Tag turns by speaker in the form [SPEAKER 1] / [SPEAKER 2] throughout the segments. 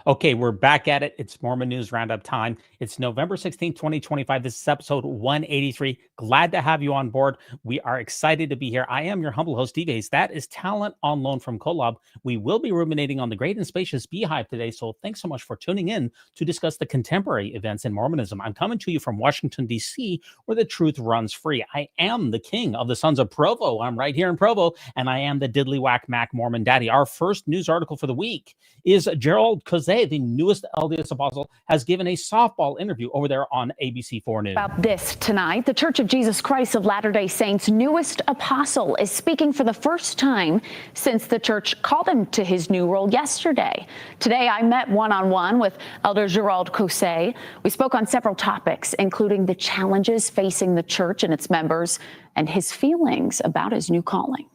[SPEAKER 1] Okay, we're back at it. It's Mormon News Roundup time. It's November 16th, 2025. This is episode 183. Glad to have you on board. We are excited to be here. I am your humble host, Steve Hayes. That is talent on loan from Kolob. We will be ruminating on the great and spacious beehive today, so thanks so much for tuning in to discuss the contemporary events in Mormonism. I'm coming to you from Washington, D.C., where the truth runs free. I am the king of the sons of Provo. I'm right here in Provo, and I am the diddly whack Mac Mormon daddy. Our first news article for the week is Gerald Cousin, the newest LDS apostle, has given a softball interview over there on ABC4 News.
[SPEAKER 2] About this tonight, the Church of Jesus Christ of Latter-day Saints' newest apostle is speaking for the first time since the church called him to his new role yesterday. Today, I met one-on-one with Elder Gerald Cousin. We spoke on several topics, including the challenges facing the church and its members and his feelings about his new calling.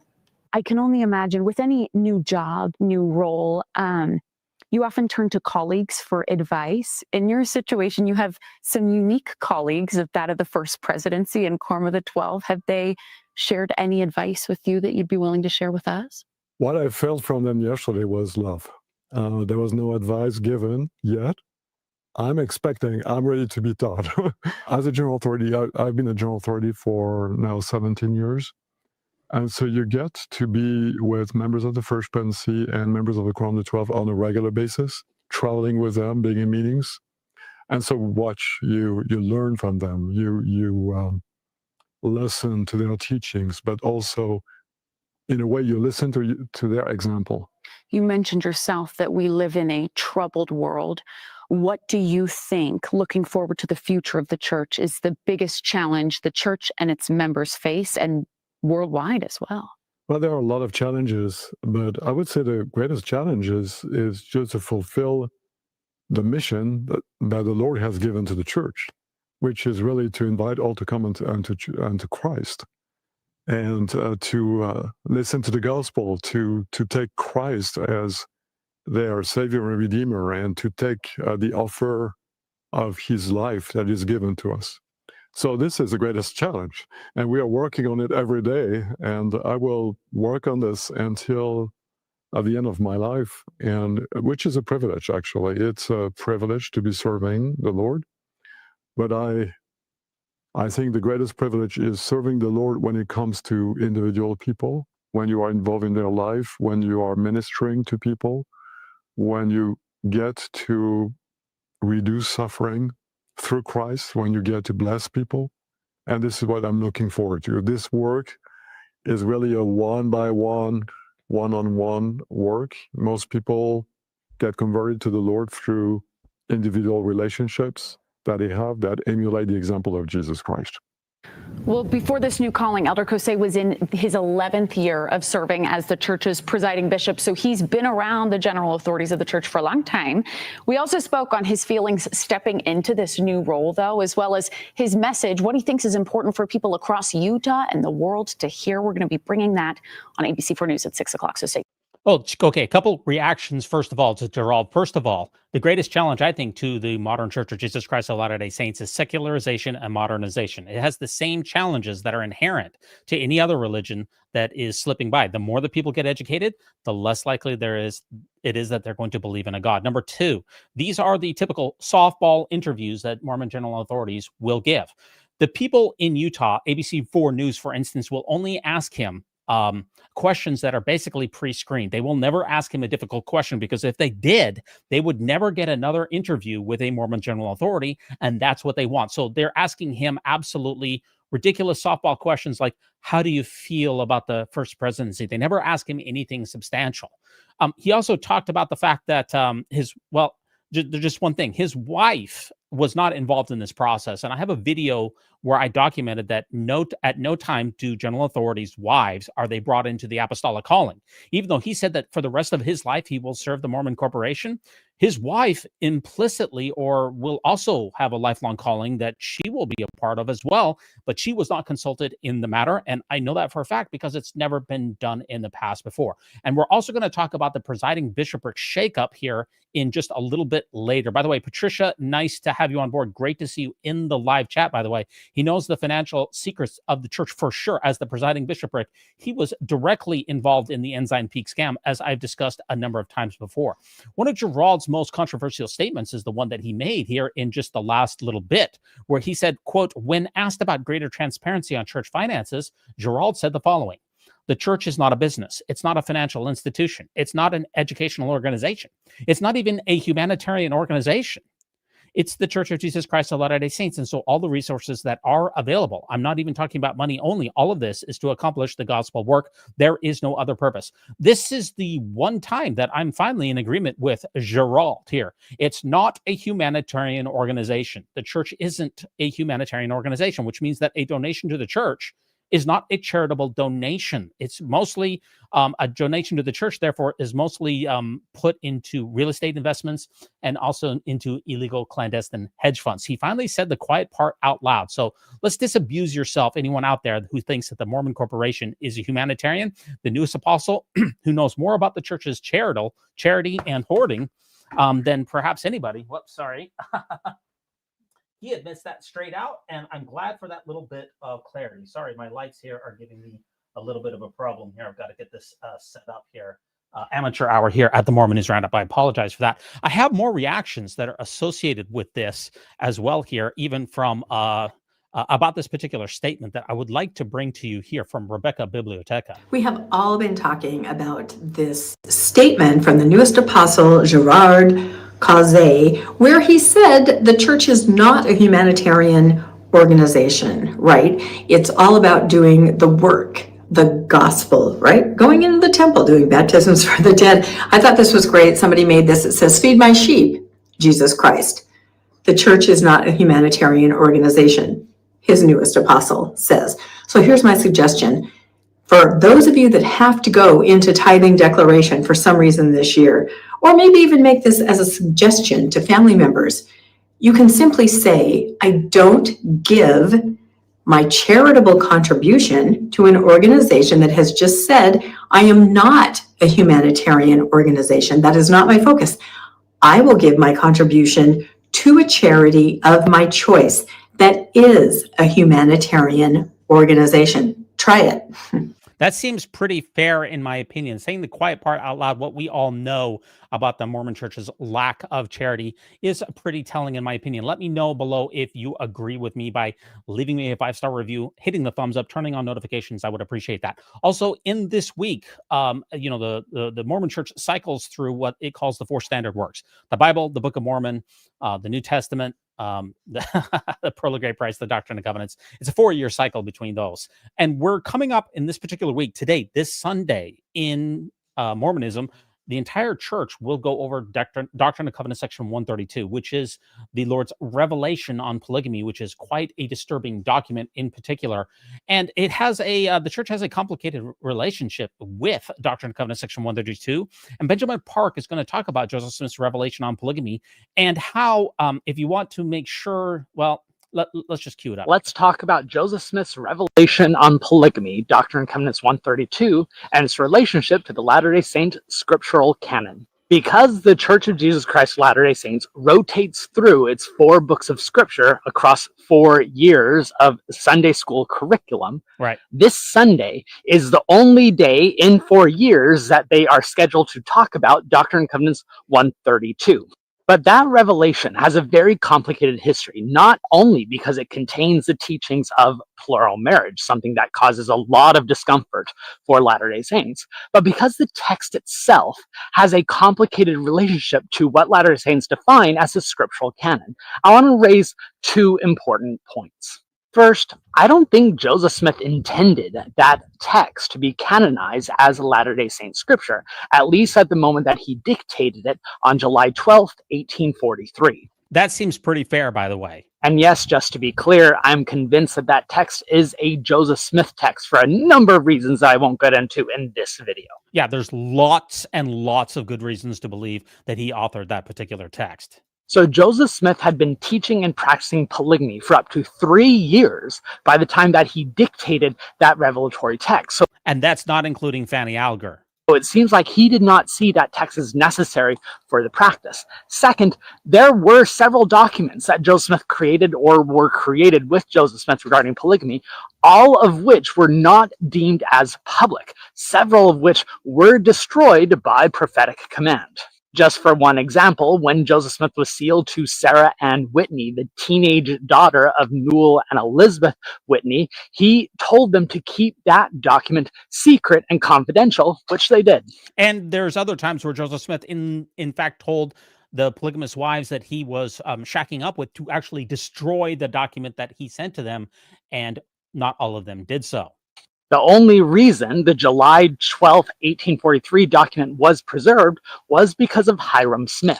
[SPEAKER 2] I can only imagine with any new job, new role, you often turn to colleagues for advice. In your situation, you have some unique colleagues of that of the First Presidency and Quorum of the 12. Have they shared any advice with you that you'd be willing to share with us?
[SPEAKER 3] What I felt from them yesterday was love. There was no advice given yet. I'm ready to be taught. As a general authority, I've been a general authority for now 17 years. And so you get to be with members of the First Presidency and members of the Quorum of the 12 on a regular basis, traveling with them, being in meetings. And so you learn from them, you listen to their teachings, but also in a way you listen to their example.
[SPEAKER 2] You mentioned yourself that we live in a troubled world. What do you think, looking forward to the future of the church, is the biggest challenge the church and its members face, and worldwide as well?
[SPEAKER 3] Well, there are a lot of challenges, but I would say the greatest challenge is just to fulfill the mission that the Lord has given to the church, which is really to invite all to come unto Christ, and to listen to the gospel, to take Christ as their Savior and Redeemer, and to take the offer of His life that is given to us. So this is the greatest challenge, and we are working on it every day, and I will work on this until the end of my life, and which is a privilege, actually. It's a privilege to be serving the Lord, but I think the greatest privilege is serving the Lord when it comes to individual people, when you are involved in their life, when you are ministering to people, when you get to reduce suffering through Christ, when you get to bless people. And this is what I'm looking forward to. This work is really a one-by-one, one-on-one work. Most people get converted to the Lord through individual relationships that they have that emulate the example of Jesus Christ.
[SPEAKER 2] Well, before this new calling, Elder Cousin was in his 11th year of serving as the church's presiding bishop, so he's been around the general authorities of the church for a long time. We also spoke on his feelings stepping into this new role, though, as well as his message, what he thinks is important for people across Utah and the world to hear. We're going to be bringing that on ABC4 News at 6 o'clock, so stay.
[SPEAKER 1] Oh, okay. A couple reactions, first of all, to Gerald. First of all, the greatest challenge, I think, to the modern Church of Jesus Christ of Latter-day Saints is secularization and modernization. It has the same challenges that are inherent to any other religion that is slipping by. The more that people get educated, the less likely it is that they're going to believe in a God. Number two, these are the typical softball interviews that Mormon general authorities will give. The people in Utah, ABC4 News, for instance, will only ask him questions that are basically pre-screened. They will never ask him a difficult question, because if they did, they would never get another interview with a Mormon general authority, and that's what they want. So they're asking him absolutely ridiculous softball questions like, how do you feel about the First Presidency? They never ask him anything substantial. He also talked about the fact that just one thing, his wife was not involved in this process. And I have a video where I documented that at no time do general authorities' wives are they brought into the apostolic calling. Even though he said that for the rest of his life, he will serve the Mormon Corporation, his wife implicitly will also have a lifelong calling that she will be a part of as well, but she was not consulted in the matter. And I know that for a fact because it's never been done in the past before. And we're also going to talk about the Presiding Bishopric shakeup here in just a little bit later. By the way, Patricia, nice to have you on board. Great to see you in the live chat, by the way. He knows the financial secrets of the church for sure. As the Presiding Bishopric, he was directly involved in the Ensign Peak scam, as I've discussed a number of times before. One of Gerald's most controversial statements is the one that he made here in just the last little bit, where he said, quote, when asked about greater transparency on church finances, Gerald said the following: the church is not a business. It's not a financial institution. It's not an educational organization. It's not even a humanitarian organization. It's the Church of Jesus Christ of Latter-day Saints. And so all the resources that are available, I'm not even talking about money only. All of this is to accomplish the gospel work. There is no other purpose. This is the one time that I'm finally in agreement with Gerald here. It's not a humanitarian organization. The church isn't a humanitarian organization, which means that a donation to the church is not a charitable donation. It's mostly a donation to the church, therefore, is mostly put into real estate investments and also into illegal clandestine hedge funds. He finally said the quiet part out loud. So let's disabuse yourself, anyone out there who thinks that the Mormon Corporation is a humanitarian, the newest apostle who knows more about the church's charity and hoarding than perhaps anybody. Whoops, sorry. He admits that straight out, and I'm glad for that little bit of clarity. Sorry, my lights here are giving me a little bit of a problem here. I've got to get this set up here. Amateur hour here at the Mormon News Roundup. I apologize for that. I have more reactions that are associated with this as well here, even from about this particular statement that I would like to bring to you here from Rebecca Biblioteca.
[SPEAKER 4] We have all been talking about this statement from the newest apostle, Gerard Exposé, where he said the church is not a humanitarian organization, right? It's all about doing the work, the gospel, right? Going into the temple, doing baptisms for the dead. I thought this was great. Somebody made this. It says, feed my sheep, Jesus Christ. The church is not a humanitarian organization, his newest apostle says. So here's my suggestion. For those of you that have to go into tithing declaration for some reason this year, or maybe even make this as a suggestion to family members, you can simply say, I don't give my charitable contribution to an organization that has just said, I am not a humanitarian organization. That is not my focus. I will give my contribution to a charity of my choice that is a humanitarian organization. Try it.
[SPEAKER 1] That seems pretty fair, in my opinion. Saying the quiet part out loud, what we all know about the Mormon Church's lack of charity, is pretty telling, in my opinion. Let me know below if you agree with me by leaving me a 5-star review, hitting the thumbs up, turning on notifications. I would appreciate that. Also, in this week, the Mormon Church cycles through what it calls the 4 standard works: the Bible, the Book of Mormon, the New Testament, the Pearl of Great Price, the Doctrine of Covenants. It's a 4-year cycle between those. And we're coming up in this particular week, today, this Sunday, in Mormonism, the entire church will go over Doctrine of Covenants section 132, which is the Lord's revelation on polygamy, which is quite a disturbing document in particular. And it has the church has a complicated relationship with Doctrine of Covenants section 132. And Benjamin Park is going to talk about Joseph Smith's revelation on polygamy and how, if you want to make sure, well, let's just cue it up.
[SPEAKER 5] Let's talk about Joseph Smith's revelation on polygamy, Doctrine of Covenants 132, and its relationship to the Latter-day Saint scriptural canon. Because the Church of Jesus Christ of Latter-day Saints rotates through its 4 books of scripture across 4 years of Sunday school curriculum,
[SPEAKER 1] right,
[SPEAKER 5] this Sunday is the only day in 4 years that they are scheduled to talk about Doctrine of Covenants 132. But that revelation has a very complicated history, not only because it contains the teachings of plural marriage, something that causes a lot of discomfort for Latter-day Saints, but because the text itself has a complicated relationship to what Latter-day Saints define as the scriptural canon. I want to raise 2 important points. First, I don't think Joseph Smith intended that text to be canonized as Latter-day Saint scripture, at least at the moment that he dictated it on July 12th, 1843.
[SPEAKER 1] That seems pretty fair, by the way.
[SPEAKER 5] And yes, just to be clear, I'm convinced that that text is a Joseph Smith text for a number of reasons I won't get into in this video.
[SPEAKER 1] Yeah, there's lots and lots of good reasons to believe that he authored that particular text.
[SPEAKER 5] So Joseph Smith had been teaching and practicing polygamy for up to 3 years by the time that he dictated that revelatory text.
[SPEAKER 1] And that's not including Fanny Alger.
[SPEAKER 5] So it seems like he did not see that text as necessary for the practice. Second, there were several documents that Joseph Smith created or were created with Joseph Smith regarding polygamy, all of which were not deemed as public, several of which were destroyed by prophetic command. Just for one example, when Joseph Smith was sealed to Sarah and Whitney, the teenage daughter of Newell and Elizabeth Whitney, he told them to keep that document secret and confidential, which they did.
[SPEAKER 1] And there's other times where Joseph Smith, in fact, told the polygamous wives that he was shacking up with to actually destroy the document that he sent to them, and not all of them did so.
[SPEAKER 5] The only reason the July 12, 1843 document was preserved was because of Hiram Smith.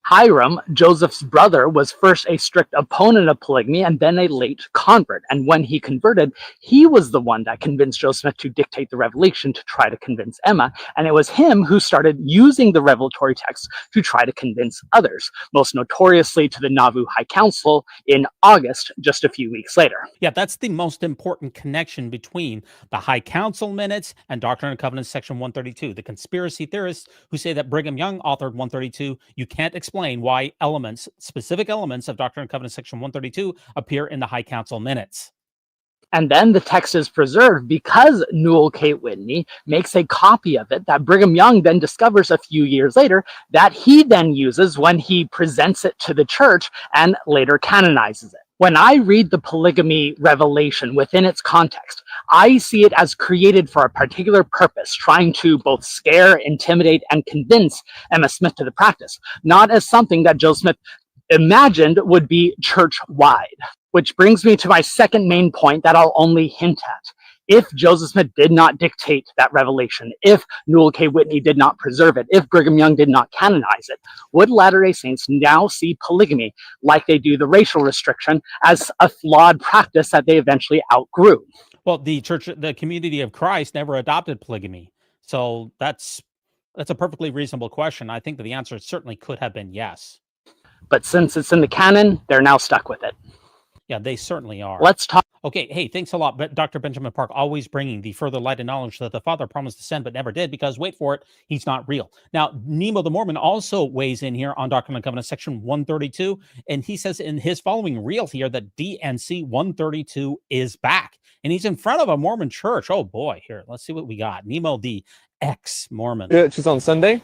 [SPEAKER 5] Hiram, Joseph's brother, was first a strict opponent of polygamy and then a late convert. And when he converted, he was the one that convinced Joseph Smith to dictate the revelation to try to convince Emma. And it was him who started using the revelatory text to try to convince others, most notoriously to the Nauvoo High Council in August, just a few weeks later.
[SPEAKER 1] Yeah, that's the most important connection between the High Council minutes and Doctrine of Covenants section 132. The conspiracy theorists who say that Brigham Young authored 132, you can't explain why specific elements of Doctrine and Covenants section 132 appear in the High Council minutes.
[SPEAKER 5] And then the text is preserved because Newell K. Whitney makes a copy of it that Brigham Young then discovers a few years later that he then uses when he presents it to the church and later canonizes it. When I read the polygamy revelation within its context, I see it as created for a particular purpose, trying to both scare, intimidate, and convince Emma Smith to the practice, not as something that Joseph Smith imagined would be church-wide. Which brings me to my second main point that I'll only hint at. If Joseph Smith did not dictate that revelation, if Newell K. Whitney did not preserve it, if Brigham Young did not canonize it, would Latter-day Saints now see polygamy, like they do the racial restriction, as a flawed practice that they eventually outgrew?
[SPEAKER 1] Well, the Community of Christ never adopted polygamy. So that's a perfectly reasonable question. I think that the answer certainly could have been yes.
[SPEAKER 5] But since it's in the canon, they're now stuck with it.
[SPEAKER 1] Yeah, they certainly are.
[SPEAKER 5] Let's talk.
[SPEAKER 1] Okay, hey, thanks a lot. But Dr. Benjamin Park, always bringing the further light and knowledge that the Father promised to send but never did, because, wait for it, he's not real. Now, Nemo the Mormon also weighs in here on Doctrine of Covenants section 132, and he says in his following reel here that DNC 132 is back, and he's in front of a Mormon church. Oh boy, here, let's see what we got. Nemo the ex-Mormon.
[SPEAKER 6] Church is on Sunday,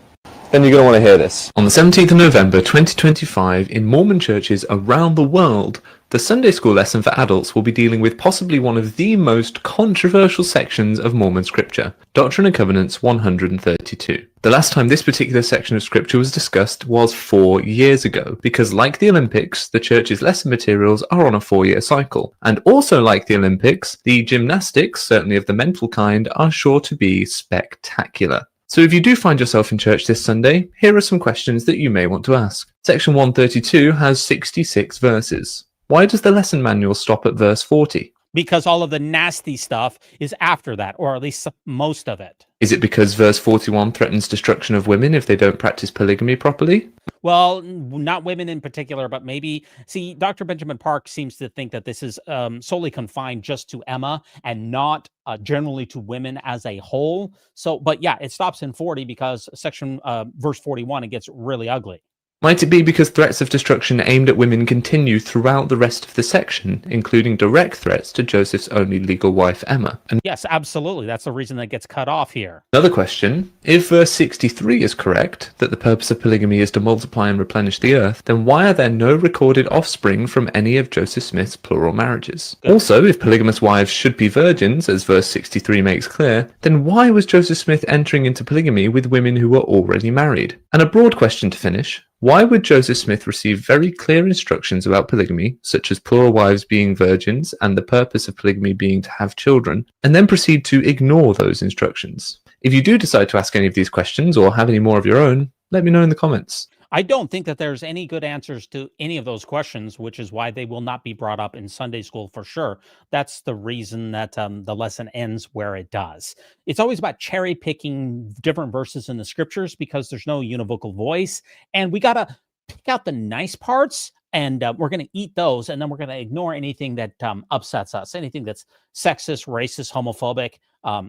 [SPEAKER 6] then you're going to want to hear this.
[SPEAKER 7] On the 17th of November 2025, in Mormon churches around the world, the Sunday school lesson for adults will be dealing with possibly one of the most controversial sections of Mormon scripture, Doctrine and Covenants 132. The last time this particular section of scripture was discussed was 4 years ago, because like the Olympics, the church's lesson materials are on a 4-year cycle. And also like the Olympics, the gymnastics, certainly of the mental kind, are sure to be spectacular. So if you do find yourself in church this Sunday, here are some questions that you may want to ask. Section 132 has 66 verses. Why does the lesson manual stop at verse 40?
[SPEAKER 1] Because all of the nasty stuff is after that, or at least most of it.
[SPEAKER 7] Is it because verse 41 threatens destruction of women if they don't practice polygamy properly?
[SPEAKER 1] Well, not women in particular, but maybe, see, Dr. Benjamin Park seems to think that this is solely confined just to Emma and not generally to women as a whole. So, but yeah, it stops in 40 because verse 41, it gets really ugly.
[SPEAKER 7] Might it be because threats of destruction aimed at women continue throughout the rest of the section, including direct threats to Joseph's only legal wife, Emma? And
[SPEAKER 1] yes, absolutely. That's the reason that gets cut off here.
[SPEAKER 7] Another question, if verse 63 is correct, that the purpose of polygamy is to multiply and replenish the earth, then why are there no recorded offspring from any of Joseph Smith's plural marriages? Good. Also, if polygamous wives should be virgins, as verse 63 makes clear, then why was Joseph Smith entering into polygamy with women who were already married? And a broad question to finish. Why would Joseph Smith receive very clear instructions about polygamy, such as plural wives being virgins and the purpose of polygamy being to have children, and then proceed to ignore those instructions? If you do decide to ask any of these questions or have any more of your own, let me know in the comments.
[SPEAKER 1] I don't think that there's any good answers to any of those questions, which is why they will not be brought up in Sunday school for sure. That's the reason that the lesson ends where it does. It's always about cherry picking different verses in the scriptures because there's no univocal voice. And we got to pick out the nice parts and we're going to eat those. And then we're going to ignore anything that upsets us, anything that's sexist, racist, homophobic.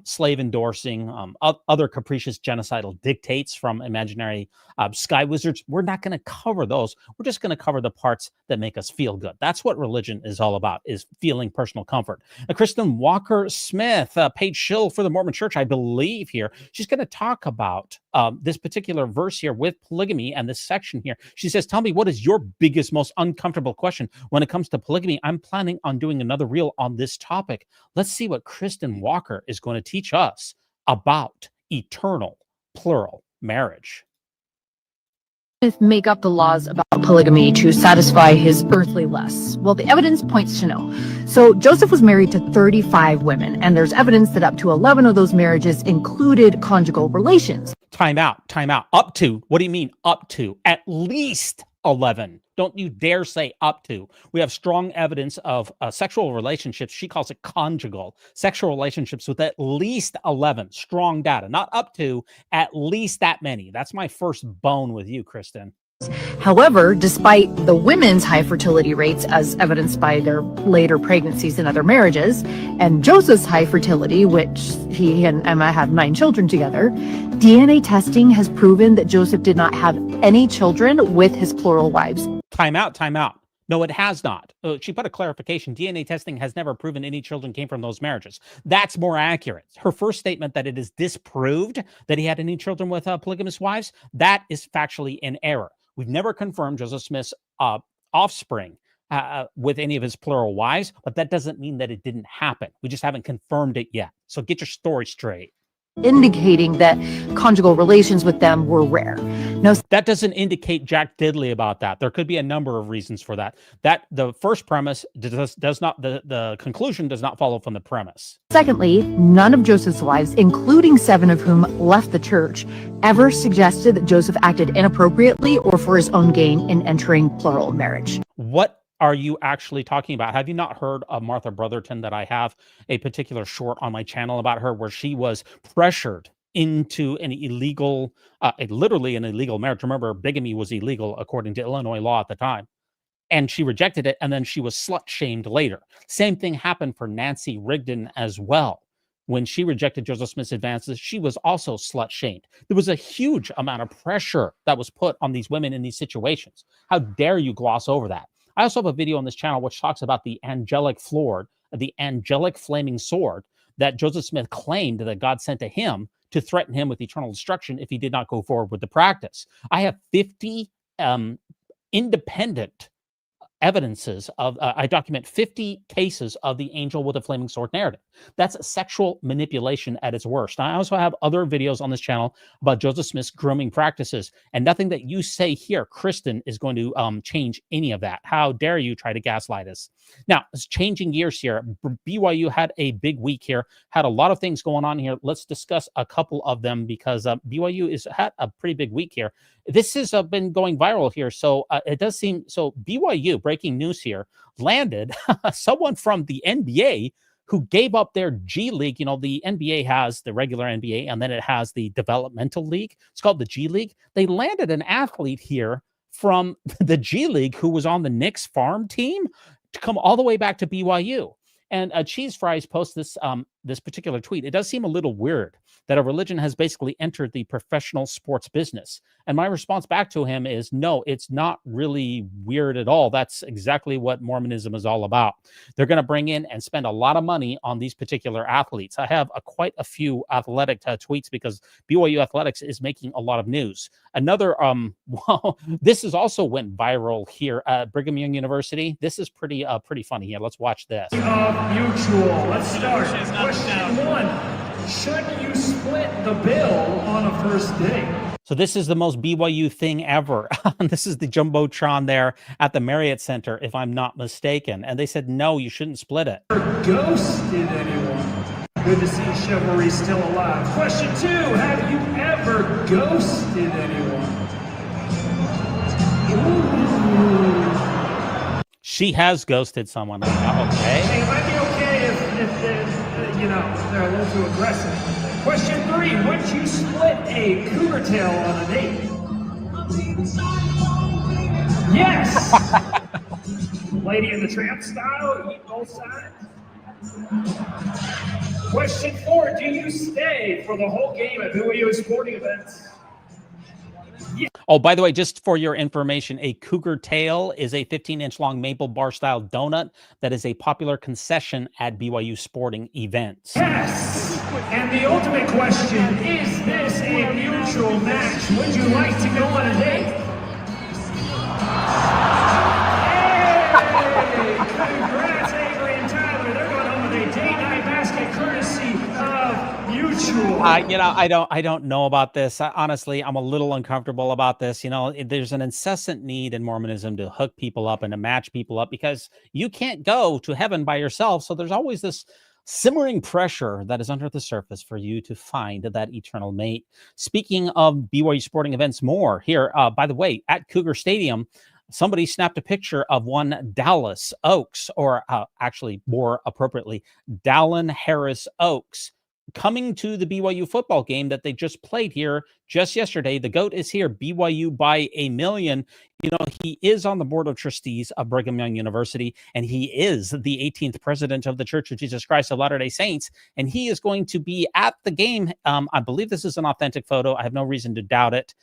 [SPEAKER 1] slave endorsing, other capricious genocidal dictates from imaginary sky wizards. We're not going to cover those. We're just going to cover the parts that make us feel good. That's what religion is all about, is feeling personal comfort. Kristen Walker-Smith, paid shill for the Mormon Church, I believe here. She's going to talk about this particular verse here with polygamy and this section here. She says, tell me, what is your biggest, most uncomfortable question when it comes to polygamy? I'm planning on doing another reel on this topic. Let's see what Kristen Walker is going to teach us about eternal plural marriage.
[SPEAKER 8] Make up the laws about polygamy to satisfy his earthly lusts? Well, the evidence points to no. So Joseph was married to 35 women, and there's evidence that up to 11 of those marriages included conjugal relations.
[SPEAKER 1] Time out. Up to, what do you mean up to? At least 11. Don't you dare say up to. We have strong evidence of sexual relationships. She calls it conjugal sexual relationships with at least 11. Strong data, not up to, at least that many. That's my first bone with you, Kristen.
[SPEAKER 8] However, despite the women's high fertility rates as evidenced by their later pregnancies and other marriages, and Joseph's high fertility, which he and Emma had 9 children together, DNA testing has proven that Joseph did not have any children with his plural wives.
[SPEAKER 1] Time out. No, it has not. She put a clarification. DNA testing has never proven any children came from those marriages. That's more accurate. Her first statement that it is disproved that he had any children with polygamous wives, that is factually in error. We've never confirmed Joseph Smith's offspring with any of his plural wives, but that doesn't mean that it didn't happen. We just haven't confirmed it yet. So get your story straight.
[SPEAKER 8] Indicating that conjugal relations with them were rare. No,
[SPEAKER 1] that doesn't indicate jack diddly about that. There could be a number of reasons for that. That the first premise does not, the conclusion does not follow from the premise.
[SPEAKER 8] Secondly, none of Joseph's wives, including 7 of whom left the church, ever suggested that Joseph acted inappropriately or for his own gain in entering plural marriage.
[SPEAKER 1] What are you actually talking about? Have you not heard of Martha Brotherton, that I have a particular short on my channel about her, where she was pressured into an illegal, literally an illegal marriage. Remember, bigamy was illegal according to Illinois law at the time. And she rejected it, and then she was slut-shamed later. Same thing happened for Nancy Rigdon as well. When she rejected Joseph Smith's advances, she was also slut-shamed. There was a huge amount of pressure that was put on these women in these situations. How dare you gloss over that? I also have a video on this channel which talks about the angelic flaming sword that Joseph Smith claimed that God sent to him to threaten him with eternal destruction if he did not go forward with the practice. I have 50 independent evidences of, I document 50 cases of the angel with a flaming sword narrative. That's sexual manipulation at its worst. I also have other videos on this channel about Joseph Smith's grooming practices, and nothing that you say here, Kristen, is going to change any of that. How dare you try to gaslight us? Now, it's changing gears here. BYU had a big week here, had a lot of things going on here. Let's discuss a couple of them, because BYU had a pretty big week here. This has been going viral here. So it does seem, so BYU, breaking news here, landed someone from the NBA who gave up their G League. You know, the NBA has the regular NBA, and then it has the developmental league. It's called the G League. They landed an athlete here from the G League who was on the Knicks farm team to come all the way back to BYU. And Cheese Fries posts this this particular tweet. It does seem a little weird that a religion has basically entered the professional sports business. And my response back to him is, no, it's not really weird at all. That's exactly what Mormonism is all about. They're going to bring in and spend a lot of money on these particular athletes. I have quite a few athletic tweets because BYU Athletics is making a lot of news. Another, well, this is also went viral here at Brigham Young University. This is pretty funny here. Let's watch this.
[SPEAKER 9] Mutual. Let's start. Question 1. Should you split the bill on a first date?
[SPEAKER 1] So this is the most BYU thing ever. This is the Jumbotron there at the Marriott Center, if I'm not mistaken. And they said, no, you shouldn't split it.
[SPEAKER 9] Ghosted anyone? Good to see chivalry still alive. Question 2. Have you ever ghosted anyone? Ooh.
[SPEAKER 1] She has ghosted someone. Okay.
[SPEAKER 9] It might be okay if you know, they're a little too aggressive. Question 3. Would you split a cougar tail on a date? Yes! Lady in the Tramp style, eat both sides. Question 4, do you stay for the whole game at BYU sporting events?
[SPEAKER 1] Oh, by the way, just for your information, a Cougar tail is a 15-inch long maple bar style donut that is a popular concession at BYU sporting events.
[SPEAKER 9] Yes! And the ultimate question, is this a mutual match? Would you like to go on a date? Hey! Congrats, Avery and Tyler. They're going on with a date night basket courtesy of Mutual.
[SPEAKER 1] I don't know about this. Honestly, I'm a little uncomfortable about this. There's an incessant need in Mormonism to hook people up and to match people up because you can't go to heaven by yourself. So there's always this simmering pressure that is under the surface for you to find that eternal mate. Speaking of BYU sporting events, more here. By the way, at Cougar Stadium, somebody snapped a picture of one Dallas Oaks, or actually more appropriately, Dallin Harris Oaks, coming to the BYU football game that they just played here just yesterday. The GOAT is here, BYU by a million. He is on the board of trustees of Brigham Young University, and he is the 18th president of the Church of Jesus Christ of Latter-day Saints, and he is going to be at the game. I believe this is an authentic photo. I have no reason to doubt it.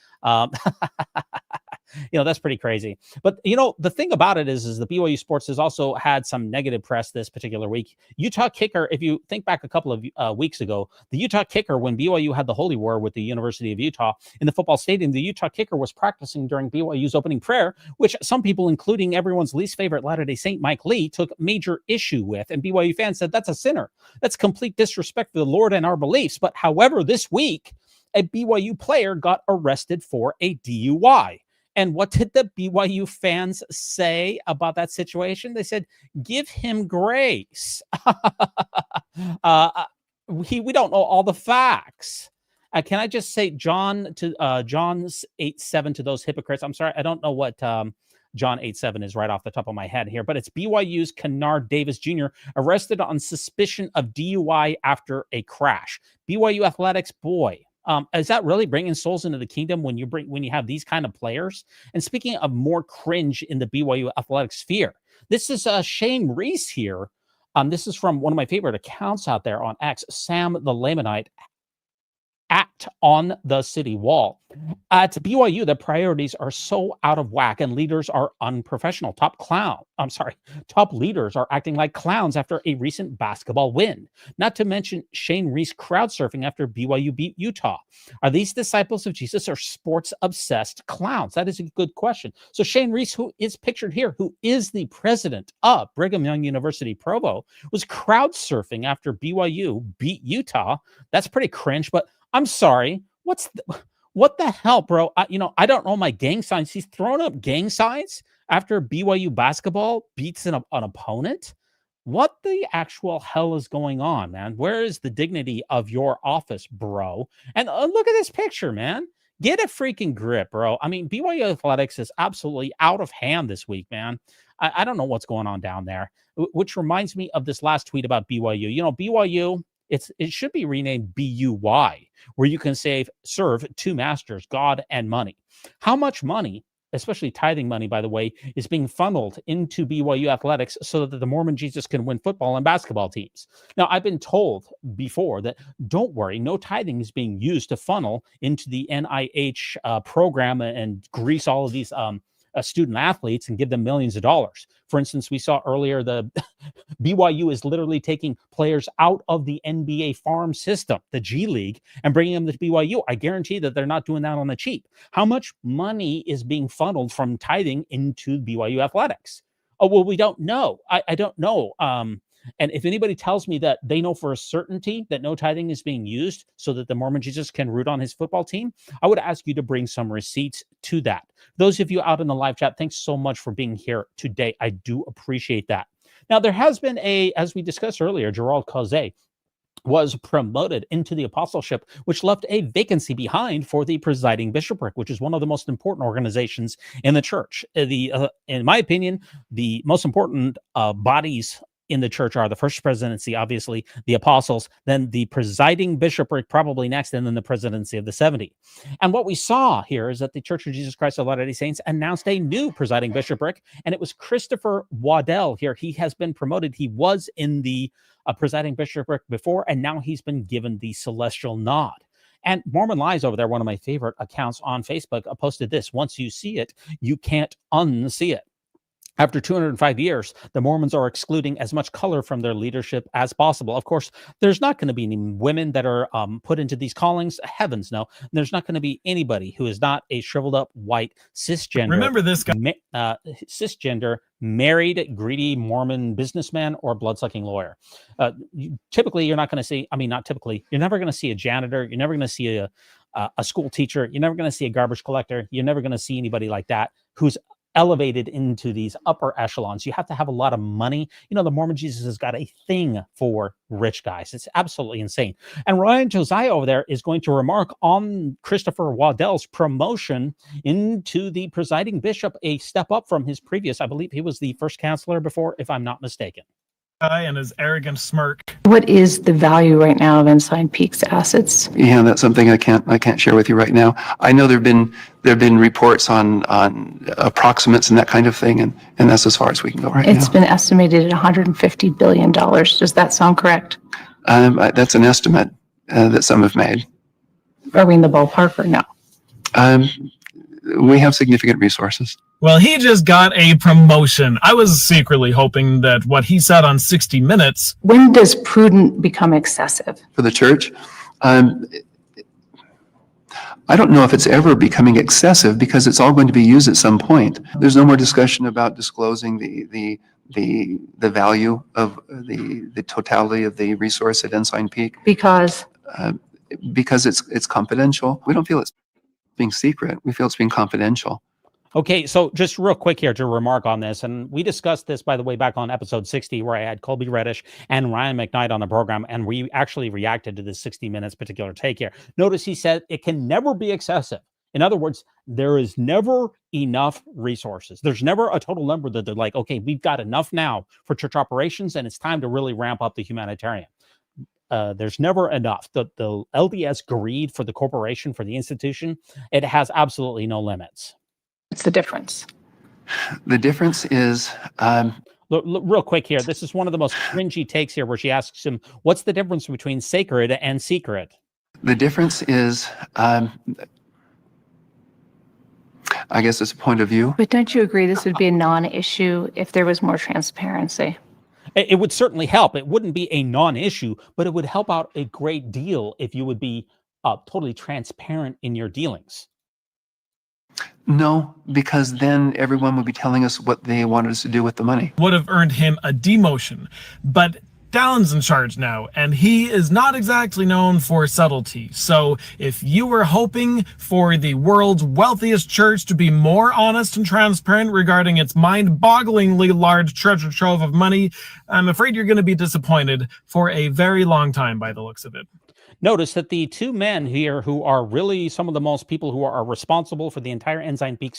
[SPEAKER 1] That's pretty crazy. But, the thing about it is the BYU sports has also had some negative press this particular week. Utah kicker, if you think back a couple of weeks ago, the Utah kicker, when BYU had the Holy War with the University of Utah in the football stadium, the Utah kicker was practicing during BYU's opening prayer, which some people, including everyone's least favorite Latter-day Saint, Mike Lee, took major issue with. And BYU fans said, that's a sinner. That's complete disrespect to the Lord and our beliefs. But however, this week, a BYU player got arrested for a DUI. And what did the BYU fans say about that situation? They said, give him grace. We don't know all the facts. Can I just say John's 8-7 to those hypocrites? I'm sorry, I don't know what John 8-7 is right off the top of my head here, but it's BYU's Kennard Davis Jr. arrested on suspicion of DUI after a crash. BYU Athletics, boy. Is that really bringing souls into the kingdom when you have these kind of players? And speaking of more cringe in the BYU athletic sphere, this is Shane Reese here. This is from one of my favorite accounts out there on X, Sam the Lamanite, at On the City Wall. At BYU, the priorities are so out of whack and leaders are unprofessional. Top leaders are acting like clowns after a recent basketball win. Not to mention Shane Reese crowd surfing after BYU beat Utah. Are these disciples of Jesus or sports-obsessed clowns? That is a good question. So Shane Reese, who is pictured here, who is the president of Brigham Young University Provo, was crowd surfing after BYU beat Utah. That's pretty cringe, but I'm sorry. What the hell, bro? I don't know my gang signs. He's throwing up gang signs after BYU basketball beats an opponent. What the actual hell is going on, man? Where is the dignity of your office, bro? And look at this picture, man. Get a freaking grip, bro. I mean, BYU Athletics is absolutely out of hand this week, man. I don't know what's going on down there, which reminds me of this last tweet about BYU. BYU, it should be renamed BUY, where you can serve two masters, God and money. How much money, especially tithing money, by the way, is being funneled into BYU athletics so that the Mormon Jesus can win football and basketball teams? Now, I've been told before that don't worry, no tithing is being used to funnel into the NIH program and grease all of these student athletes and give them millions of dollars. For instance, we saw earlier the BYU is literally taking players out of the NBA farm system, the G League, and bringing them to BYU. I guarantee that they're not doing that on the cheap. How much money is being funneled from tithing into BYU athletics? Oh, well, we don't know. I don't know. And if anybody tells me that they know for a certainty that no tithing is being used so that the Mormon Jesus can root on his football team, I would ask you to bring some receipts to that. Those of you out in the live chat, thanks so much for being here today. I do appreciate that. Now, there has been as we discussed earlier, Gerald Causé was promoted into the apostleship, which left a vacancy behind for the Presiding Bishopric, which is one of the most important organizations in the church. In my opinion, the most important bodies in the church are the first presidency, obviously, the apostles, then the presiding bishopric, probably next, and then the presidency of the 70. And what we saw here is that the Church of Jesus Christ of Latter-day Saints announced a new presiding bishopric, and it was Christopher Waddell here. He has been promoted. He was in the presiding bishopric before, and now he's been given the celestial nod. And Mormon Lives over there, one of my favorite accounts on Facebook, posted this: once you see it, you can't unsee it. After 205 years, the Mormons are excluding as much color from their leadership as possible. Of course, there's not going to be any women that are put into these callings. Heavens no. There's not going to be anybody who is not a shriveled up white cisgender.
[SPEAKER 9] Remember this guy.
[SPEAKER 1] Cisgender, married, greedy Mormon businessman or blood-sucking lawyer. Typically, you're not going to see, not typically, you're never going to see a janitor. You're never going to see a school teacher. You're never going to see a garbage collector. You're never going to see anybody like that who's elevated into these upper echelons. You have to have a lot of money. The Mormon Jesus has got a thing for rich guys. It's absolutely insane. And Ryan Josiah over there is going to remark on Christopher Waddell's promotion into the presiding bishop, a step up from his previous, I believe he was the first counselor before, if I'm not mistaken.
[SPEAKER 9] And his arrogant smirk.
[SPEAKER 10] What is the value right now of Ensign Peak's assets?
[SPEAKER 11] Yeah, that's something I can't share with you right now. I know there've been reports on approximates and that kind of thing, and that's as far as we can go right now.
[SPEAKER 10] It's been estimated at $150 billion. Does that sound correct?
[SPEAKER 11] That's an estimate that some have made.
[SPEAKER 10] Are we in the ballpark or no?
[SPEAKER 11] We have significant resources.
[SPEAKER 9] Well, he just got a promotion. I was secretly hoping that what he said on 60 Minutes.
[SPEAKER 10] When does prudent become excessive?
[SPEAKER 11] For the church, I don't know if it's ever becoming excessive because it's all going to be used at some point. There's no more discussion about disclosing the value of the totality of the resource at Ensign Peak.
[SPEAKER 10] Because
[SPEAKER 11] it's confidential. We don't feel it's being secret. We feel it's being confidential.
[SPEAKER 1] Okay, so just real quick here to remark on this, and we discussed this, by the way, back on episode 60, where I had Colby Reddish and Ryan McKnight on the program, and we actually reacted to this 60 Minutes particular take here. Notice he said it can never be excessive. In other words, there is never enough resources. There's never a total number that they're like, okay, we've got enough now for church operations, and it's time to really ramp up the humanitarian. There's never enough. The LDS greed for the corporation, for the institution, it has absolutely no limits.
[SPEAKER 10] What's the difference?
[SPEAKER 11] The difference is...
[SPEAKER 1] Look, real quick here. This is one of the most cringy takes here where she asks him, what's the difference between sacred and secret?
[SPEAKER 11] The difference is, I guess it's a point of view.
[SPEAKER 10] But don't you agree this would be a non-issue if there was more transparency?
[SPEAKER 1] It would certainly help. It wouldn't be a non-issue, but it would help out a great deal if you would be totally transparent in your dealings.
[SPEAKER 11] No, because then everyone would be telling us what they wanted us to do with the money.
[SPEAKER 9] Would have earned him a demotion. But Dallon's in charge now, and he is not exactly known for subtlety. So if you were hoping for the world's wealthiest church to be more honest and transparent regarding its mind-bogglingly large treasure trove of money, I'm afraid you're going to be disappointed for a very long time by the looks of it.
[SPEAKER 1] Notice that the two men here who are really some of the most people who are responsible for the entire Ensign Peak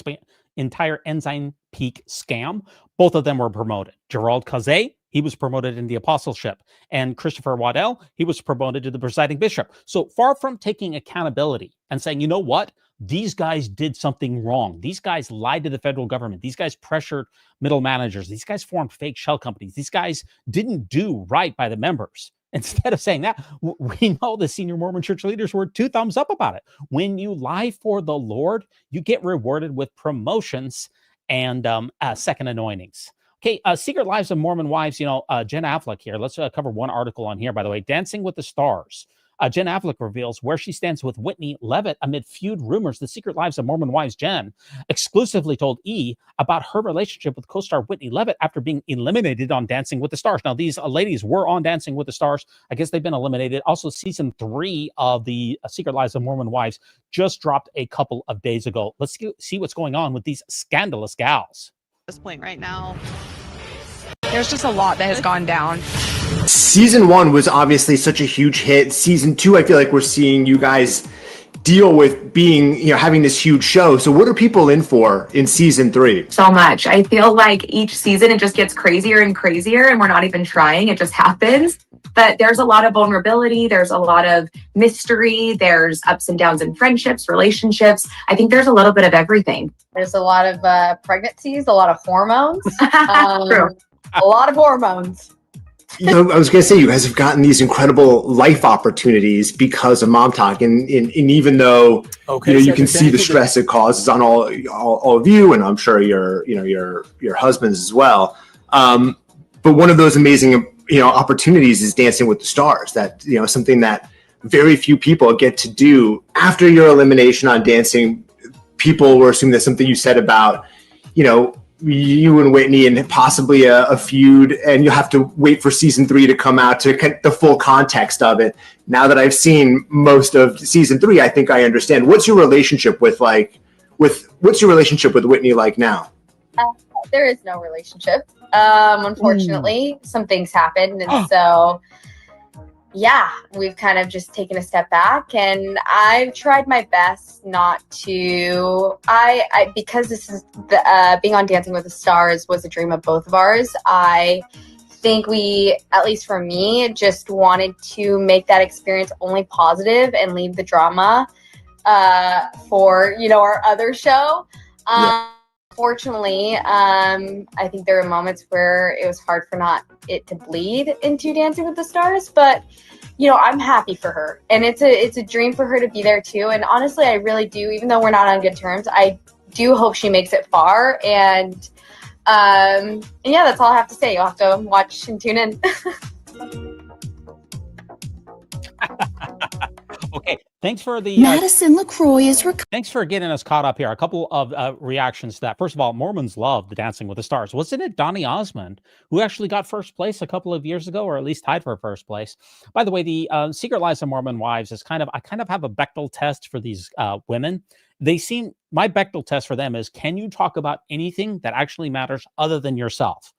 [SPEAKER 1] scam, both of them were promoted. Gerald Cougar, he was promoted in the apostleship, and Christopher Waddell, he was promoted to the presiding bishop. So far from taking accountability and saying, you know what, these guys did something wrong. These guys lied to the federal government. These guys pressured middle managers. These guys formed fake shell companies. These guys didn't do right by the members. Instead of saying that, we know the senior Mormon church leaders were 2 thumbs up about it. When you lie for the Lord, you get rewarded with promotions and second anointings. Okay, Secret Lives of Mormon Wives, Jen Affleck here. Let's cover one article on here, by the way. Dancing with the Stars. Jen Affleck reveals where she stands with Whitney Leavitt amid feud rumors. The Secret Lives of Mormon Wives Jen exclusively told E! about her relationship with co-star Whitney Leavitt after being eliminated on Dancing with the Stars. Now, these ladies were on Dancing with the Stars. I guess they've been eliminated. Also, season 3 of the Secret Lives of Mormon Wives just dropped a couple of days ago. Let's see what's going on with these scandalous gals.
[SPEAKER 12] At this point right now, there's just a lot that has gone down.
[SPEAKER 13] Season 1 was obviously such a huge hit. Season 2, I feel like we're seeing you guys deal with being, having this huge show. So what are people in for in season 3?
[SPEAKER 12] So much. I feel like each season it just gets crazier and crazier, and we're not even trying. It just happens. But there's a lot of vulnerability. There's a lot of mystery. There's ups and downs in friendships, relationships. I think there's a little bit of everything.
[SPEAKER 14] There's a lot of pregnancies, a lot of hormones.
[SPEAKER 12] True.
[SPEAKER 14] A lot of hormones.
[SPEAKER 13] I was going to say, you guys have gotten these incredible life opportunities because of Mom Talk, and even though you can see the stress it causes on all of you, and I'm sure your husbands as well. But one of those amazing opportunities is Dancing with the Stars. That something that very few people get to do. After your elimination on Dancing, people were assuming that's something you said about you and Whitney and possibly a feud, and you'll have to wait for season 3 to come out to get the full context of it. Now that I've seen most of season 3, I think I understand. What's your relationship with Whitney like now?
[SPEAKER 14] There is no relationship. Unfortunately, some things happened, and so we've kind of just taken a step back, and I've tried my best not to. Because this is being on Dancing with the Stars was a dream of both of ours. I think we, at least for me, just wanted to make that experience only positive and leave the drama for our other show. Unfortunately, I think there were moments where it was hard for it to bleed into Dancing with the Stars, but I'm happy for her, and it's a dream for her to be there too. And honestly, I really do, even though we're not on good terms, I do hope she makes it far. And that's all I have to say. You'll have to watch and tune in.
[SPEAKER 1] Okay, thanks for the
[SPEAKER 15] Madison LaCroix is
[SPEAKER 1] thanks for getting us caught up here. A couple of reactions to that. First of all, Mormons love the Dancing with the Stars. Wasn't it Donny Osmond who actually got first place a couple of years ago, or at least tied for first place? By the way, the Secret Lives of Mormon Wives is I kind of have a Bechdel test for these women. My Bechdel test for them is, can you talk about anything that actually matters other than yourself?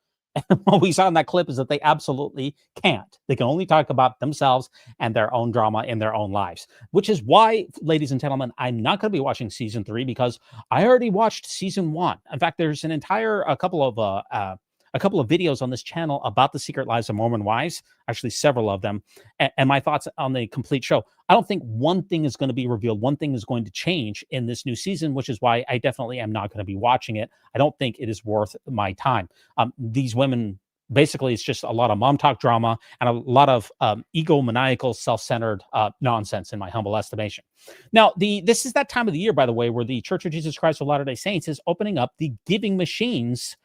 [SPEAKER 1] And what we saw in that clip is that they absolutely can't. They can only talk about themselves and their own drama in their own lives, which is why, ladies and gentlemen, I'm not going to be watching season 3 because I already watched season 1. In fact, there's a couple of videos on this channel about the Secret Lives of Mormon Wives, actually several of them, and my thoughts on the complete show. I don't think one thing is going to be revealed. One thing is going to change in this new season, which is why I definitely am not going to be watching it. I don't think it is worth my time. These women, basically, it's just a lot of mom talk drama and a lot of egomaniacal, self-centered nonsense, in my humble estimation. Now, this is that time of the year, by the way, where the Church of Jesus Christ of Latter-day Saints is opening up the giving machines.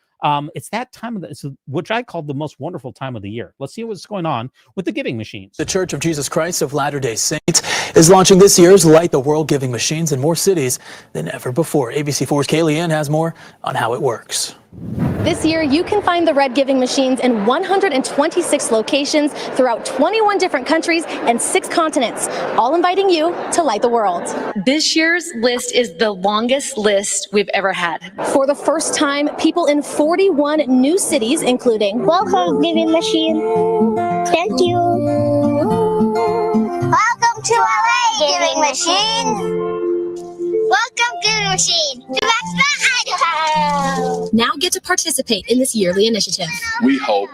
[SPEAKER 1] It's that time which I call the most wonderful time of the year. Let's see what's going on with the giving machines.
[SPEAKER 16] The Church of Jesus Christ of Latter-day Saints is launching this year's Light the World giving machines in more cities than ever before. ABC4's Kaylee Ann has more on how it works.
[SPEAKER 17] This year, you can find the red giving machines in 126 locations throughout 21 different countries and 6 continents, all inviting you to light the world.
[SPEAKER 18] This year's list is the longest list we've ever had.
[SPEAKER 17] For the first time, people in 41 new cities, including
[SPEAKER 19] Welcome, giving machine. Thank you. Welcome to LA, giving machine. Welcome, giving machine.
[SPEAKER 17] Now get to participate in this yearly initiative.
[SPEAKER 20] We hope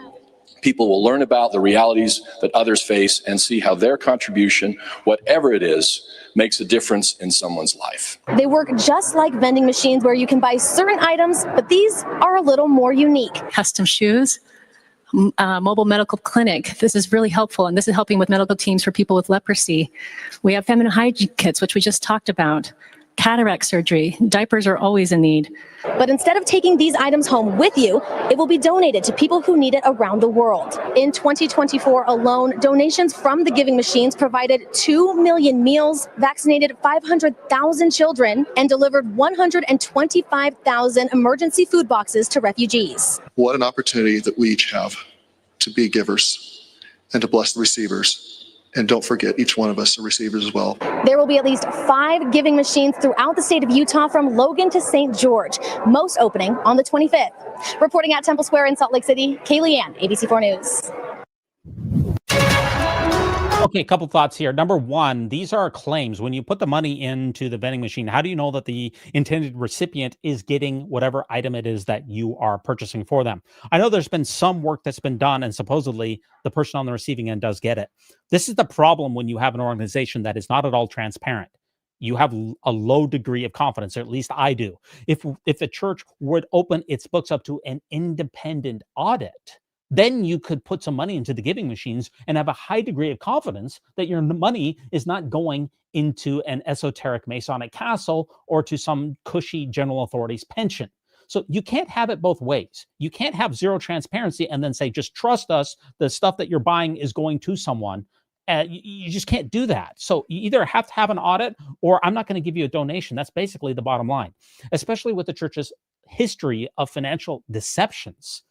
[SPEAKER 20] people will learn about the realities that others face and see how their contribution, whatever it is, makes a difference in someone's life.
[SPEAKER 17] They work just like vending machines where you can buy certain items, but these are a little more unique.
[SPEAKER 10] Custom shoes, mobile medical clinic. This is really helpful, and this is helping with medical teams for people with leprosy. We have feminine hygiene kits, which we just talked about. Cataract surgery. Diapers are always in need.
[SPEAKER 17] But instead of taking these items home with you, it will be donated to people who need it around the world. In 2024 alone, donations from the giving machines provided 2 million meals, vaccinated 500,000 children, and delivered 125,000 emergency food boxes to refugees.
[SPEAKER 21] What an opportunity that we each have to be givers and to bless the receivers. And don't forget, each one of us are receivers as well.
[SPEAKER 17] There will be at least 5 giving machines throughout the state of Utah, from Logan to St. George, most opening on the 25th. Reporting at Temple Square in Salt Lake City, Kaylee Ann, ABC4 News.
[SPEAKER 1] Okay, a couple thoughts here. Number one, these are claims. When you put the money into the vending machine, how do you know that the intended recipient is getting whatever item it is that you are purchasing for them? I know there's been some work that's been done, and supposedly the person on the receiving end does get it. This is the problem when you have an organization that is not at all transparent. You have a low degree of confidence, or at least I do. If the church would open its books up to an independent audit, then you could put some money into the giving machines and have a high degree of confidence that your money is not going into an esoteric Masonic castle or to some cushy general authorities pension. So you can't have it both ways. You can't have zero transparency and then say, just trust us, the stuff that you're buying is going to someone. You just can't do that. So you either have to have an audit or I'm not going to give you a donation. That's basically the bottom line, especially with the church's history of financial deceptions.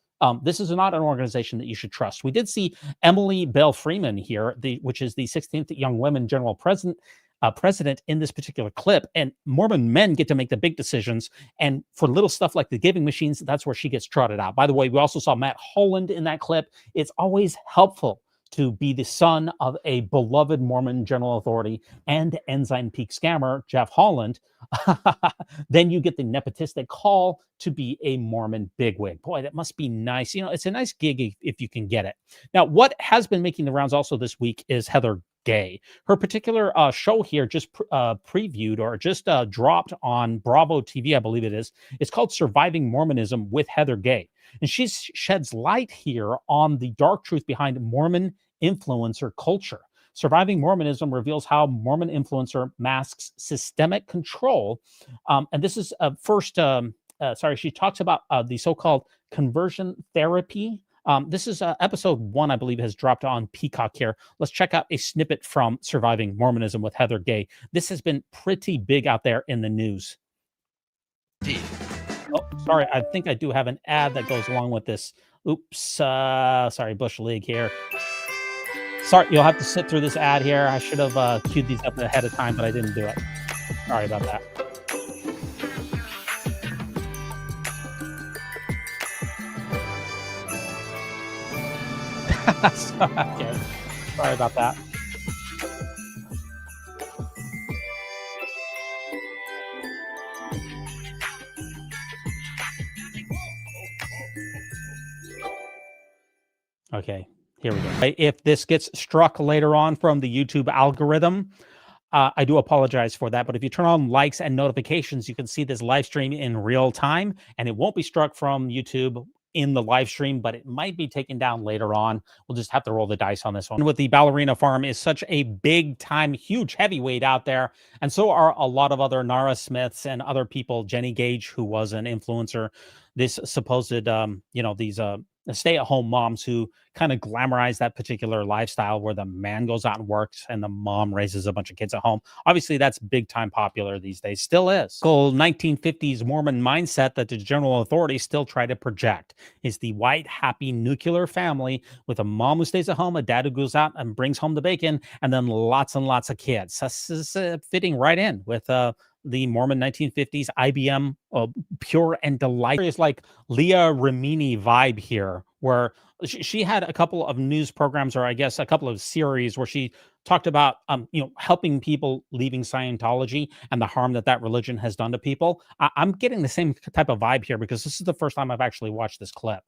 [SPEAKER 1] This is not an organization that you should trust. We did see Emily Bell Freeman here, which is the 16th Young Women General President in this particular clip. And Mormon men get to make the big decisions. And for little stuff like the giving machines, that's where she gets trotted out. By the way, we also saw Matt Holland in that clip. It's always helpful to be the son of a beloved Mormon general authority and Ensign Peak scammer, Jeff Holland. Then you get the nepotistic call to be a Mormon bigwig. Boy, that must be nice. You know, it's a nice gig if you can get it. Now, what has been making the rounds also this week is Heather Gay. Her particular show here just previewed or just dropped on Bravo TV, I believe it is. It's called Surviving Mormonism with Heather Gay. And she sheds light here on the dark truth behind Mormon influencer culture. Surviving Mormonism reveals how Mormon influencer masks systemic control. And this is she talks about the so-called conversion therapy. This is episode 1, I believe, has dropped on Peacock here. Let's check out a snippet from Surviving Mormonism with Heather Gay. This has been pretty big out there in the news. Oh, sorry. I think I do have an ad that goes along with this. Oops. Sorry, Bush League here. Sorry, you'll have to sit through this ad here. I should have queued these up ahead of time, but I didn't do it. Sorry about that. Okay. Sorry about that. Okay, here we go. If this gets struck later on from the YouTube algorithm, I do apologize for that. But if you turn on likes and notifications, you can see this live stream in real time, and it won't be struck from YouTube in the live stream, but it might be taken down later on. We'll just have to roll the dice on this one. With the Ballerina Farm is such a big time, huge heavyweight out there. And so are a lot of other Nara Smiths and other people, Jenny Gage, who was an influencer, this supposed, these stay-at-home moms who kind of glamorize that particular lifestyle where the man goes out and works and the mom raises a bunch of kids at home. Obviously, that's big time popular these days. Still is. The 1950s Mormon mindset that the general authorities still try to project is the white, happy, nuclear family with a mom who stays at home, a dad who goes out and brings home the bacon, and then lots and lots of kids. This is fitting right in with the Mormon 1950s IBM pure and delightful. It's like Leah Remini vibe here, where she had a couple of news programs, or I guess a couple of series where she talked about, helping people leaving Scientology and the harm that religion has done to people. I'm getting the same type of vibe here because this is the first time I've actually watched this clip.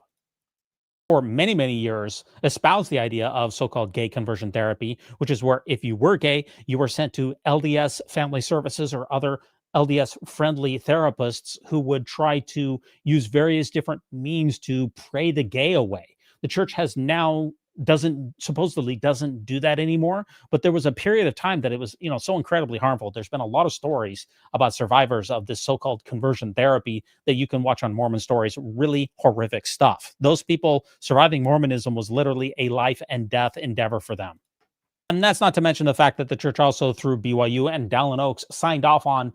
[SPEAKER 1] For many, many years, espoused the idea of so-called gay conversion therapy, which is where if you were gay, you were sent to LDS Family Services or other LDS-friendly therapists who would try to use various different means to pray the gay away. The church has now supposedly doesn't do that anymore, but there was a period of time that it was, so incredibly harmful. There's been a lot of stories about survivors of this so-called conversion therapy that you can watch on Mormon Stories, really horrific stuff. Those people surviving Mormonism was literally a life and death endeavor for them. And that's not to mention the fact that the church also, through BYU and Dallin Oaks, signed off on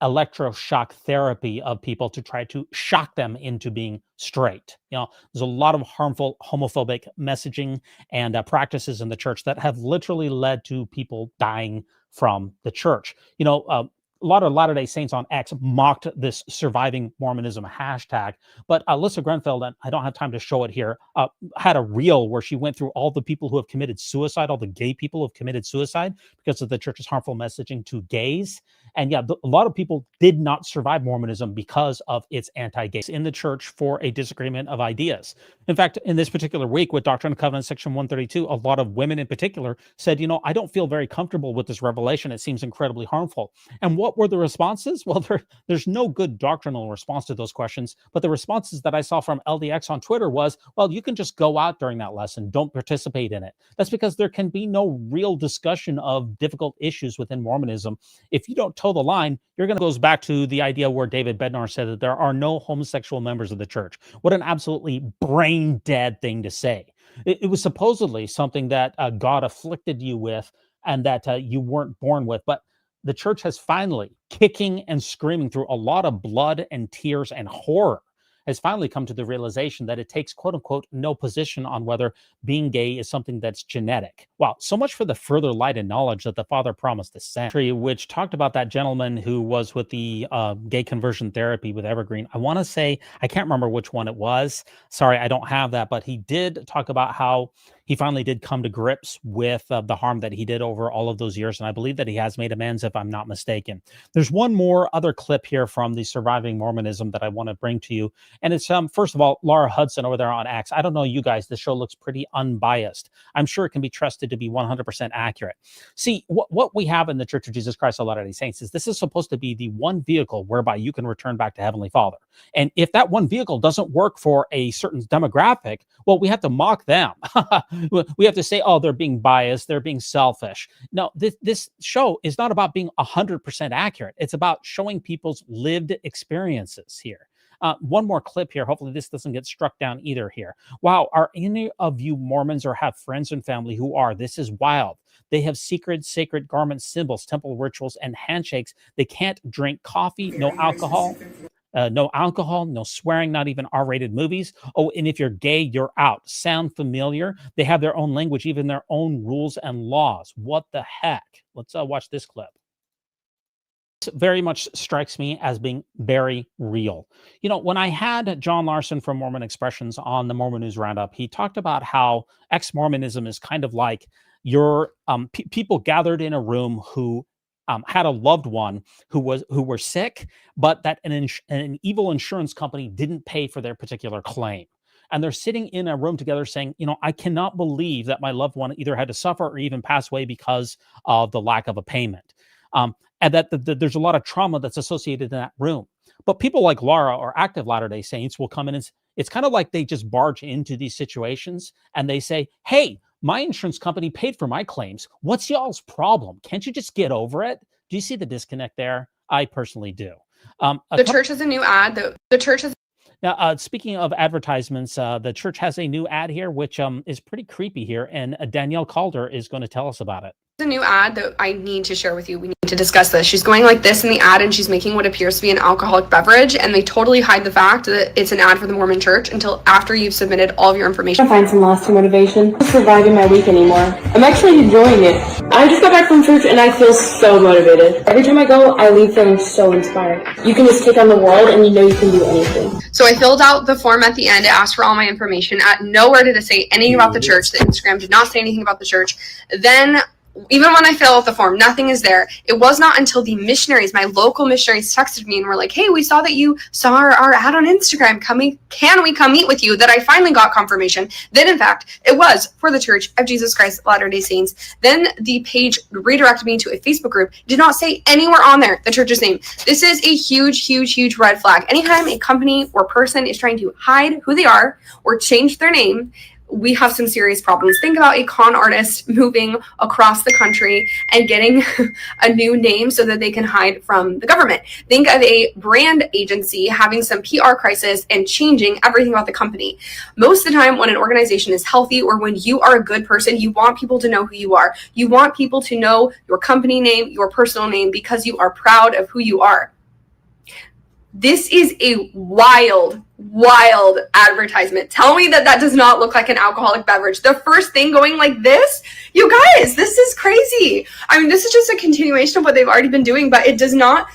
[SPEAKER 1] electroshock therapy of people to try to shock them into being straight. There's a lot of harmful homophobic messaging and practices in the church that have literally led to people dying from the church. A lot of Latter-day Saints on X mocked this surviving Mormonism hashtag, but Alyssa Grenfeld, and I don't have time to show it here, had a reel where she went through all the people who have committed suicide, all the gay people who have committed suicide because of the church's harmful messaging to gays. And yeah, a lot of people did not survive Mormonism because of its anti-gay in the church for a disagreement of ideas. In fact, in this particular week with Doctrine of Covenants, section 132, a lot of women in particular said, I don't feel very comfortable with this revelation. It seems incredibly harmful. And what were the responses? Well, there's no good doctrinal response to those questions, but the responses that I saw from LDX on Twitter was, well, you can just go out during that lesson. Don't participate in it. That's because there can be no real discussion of difficult issues within Mormonism. If you don't toe the line, you're going to goes back to the idea where David Bednar said that there are no homosexual members of the church. What an absolutely brain dead thing to say. It was supposedly something that God afflicted you with and that you weren't born with. But the church has finally, kicking and screaming through a lot of blood and tears and horror, has finally come to the realization that it takes, quote unquote, no position on whether being gay is something that's genetic. Wow, so much for the further light and knowledge that the Father promised to send, which talked about that gentleman who was with the gay conversion therapy with Evergreen. I want to say, I can't remember which one it was. Sorry, I don't have that, but he did talk about how he finally did come to grips with the harm that he did over all of those years. And I believe that he has made amends, if I'm not mistaken. There's one more other clip here from the Surviving Mormonism that I want to bring to you. And it's, first of all, Laura Hudson over there on X. I don't know you guys, the show looks pretty unbiased. I'm sure it can be trusted to be 100% accurate. See, what we have in the Church of Jesus Christ of Latter-day Saints is this is supposed to be the one vehicle whereby you can return back to Heavenly Father. And if that one vehicle doesn't work for a certain demographic, well, we have to mock them. We have to say, oh, they're being biased, they're being selfish. No, this show is not about being 100% accurate. It's about showing people's lived experiences here. One more clip here. Hopefully this doesn't get struck down either here. Wow, are any of you Mormons or have friends and family who are? This is wild. They have secret, sacred garments, symbols, temple rituals, and handshakes. They can't drink coffee, no alcohol. No alcohol, no swearing, not even R-rated movies. Oh, and if you're gay, you're out. Sound familiar? They have their own language, even their own rules and laws. What the heck? Let's watch this clip. This very much strikes me as being very real. When I had John Larson from Mormon Expressions on the Mormon News Roundup, he talked about how ex-Mormonism is kind of like your people gathered in a room who had a loved one who were sick, but that an evil insurance company didn't pay for their particular claim. And they're sitting in a room together saying, I cannot believe that my loved one either had to suffer or even pass away because of the lack of a payment. And that there's a lot of trauma that's associated in that room. But people like Laura or active Latter-day Saints will come in and it's kind of like they just barge into these situations and they say, hey, my insurance company paid for my claims. What's y'all's problem? Can't you just get over it? Do you see the disconnect there? I personally do.
[SPEAKER 15] The church has a new ad. The church has.
[SPEAKER 1] Now, speaking of advertisements, the church has a new ad here, which is pretty creepy here. And Danielle Calder is going to tell us about it.
[SPEAKER 15] A new ad that I need to share with you. We need to discuss this. She's going like this in the ad and she's making what appears to be an alcoholic beverage, and they totally hide the fact that it's an ad for the Mormon Church until after you've submitted all of your information.
[SPEAKER 22] I find some lasting motivation. I'm not surviving my week anymore. I'm actually enjoying it. I just got back from church and I feel so motivated. Every time I go, I leave feeling so inspired. You can just take on the world and you know you can do anything.
[SPEAKER 15] So I filled out the form at the end. It asked for all my information. At nowhere did it say anything about the church. The Instagram did not say anything about the church. Then even when I fill out the form, nothing is there. It was not until the missionaries, my local missionaries, texted me and were like, hey, we saw that you saw our ad on Instagram. Can we come meet with you? That I finally got confirmation that, in fact, it was for the Church of Jesus Christ of Latter-day Saints. Then the page redirected me to a Facebook group. Did not say anywhere on there the church's name. This is a huge, huge, huge red flag. Anytime a company or person is trying to hide who they are or change their name, we have some serious problems. Think about a con artist moving across the country and getting a new name so that they can hide from the government. Think of a brand agency having some PR crisis and changing everything about the company. Most of the time when an organization is healthy or when you are a good person, you want people to know who you are. You want people to know your company name, your personal name, because you are proud of who you are. This is a wild, wild advertisement. Tell me that that does not look like an alcoholic beverage. The first thing going like this, you guys, this is crazy. I mean, this is just a continuation of what they've already been doing, but it does not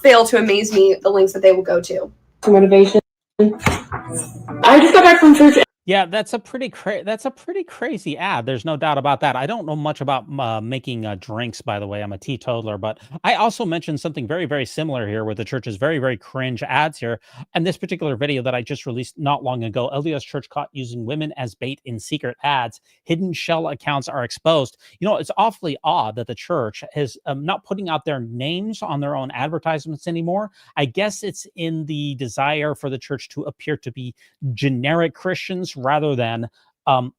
[SPEAKER 15] fail to amaze me, the links that they will go to.
[SPEAKER 22] Motivation. I just got back from church.
[SPEAKER 1] Yeah, that's a pretty crazy ad. There's no doubt about that. I don't know much about making drinks, by the way. I'm a teetotaler, but I also mentioned something very, very similar here with the church's very, very cringe ads here. And this particular video that I just released not long ago, LDS Church caught using women as bait in secret ads. Hidden shell accounts are exposed. You know, it's awfully odd that the church is not putting out their names on their own advertisements anymore. I guess it's in the desire for the church to appear to be generic Christians rather than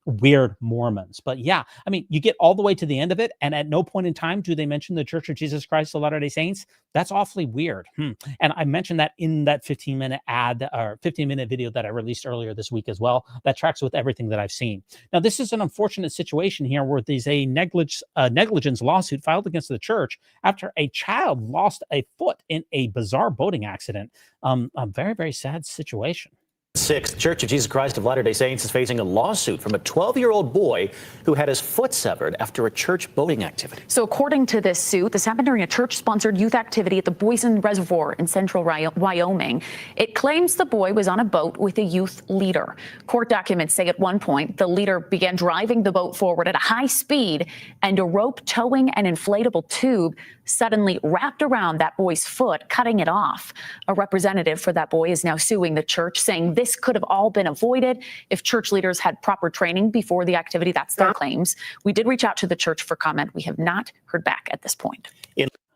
[SPEAKER 1] weird Mormons. But yeah, I mean, you get all the way to the end of it, and at no point in time do they mention the Church of Jesus Christ of Latter-day Saints. That's awfully weird. And I mentioned that in that 15-minute ad or 15-minute video that I released earlier this week as well. That tracks with everything that I've seen. Now, this is an unfortunate situation here where there's a negligence lawsuit filed against the church after a child lost a foot in a bizarre boating accident. A very, very sad situation.
[SPEAKER 2] The Church of Jesus Christ of Latter-day Saints is facing a lawsuit from a 12-year-old boy who had his foot severed after a church boating activity.
[SPEAKER 3] So according to this suit, this happened during a church-sponsored youth activity at the Boysen Reservoir in central Wyoming. It claims the boy was on a boat with a youth leader. Court documents say at one point the leader began driving the boat forward at a high speed, and a rope towing an inflatable tube suddenly wrapped around that boy's foot, cutting it off. A representative for that boy is now suing the church, saying this could have all been avoided if church leaders had proper training before the activity. That's their claims. We did reach out to the church for comment. We have not heard back at this point.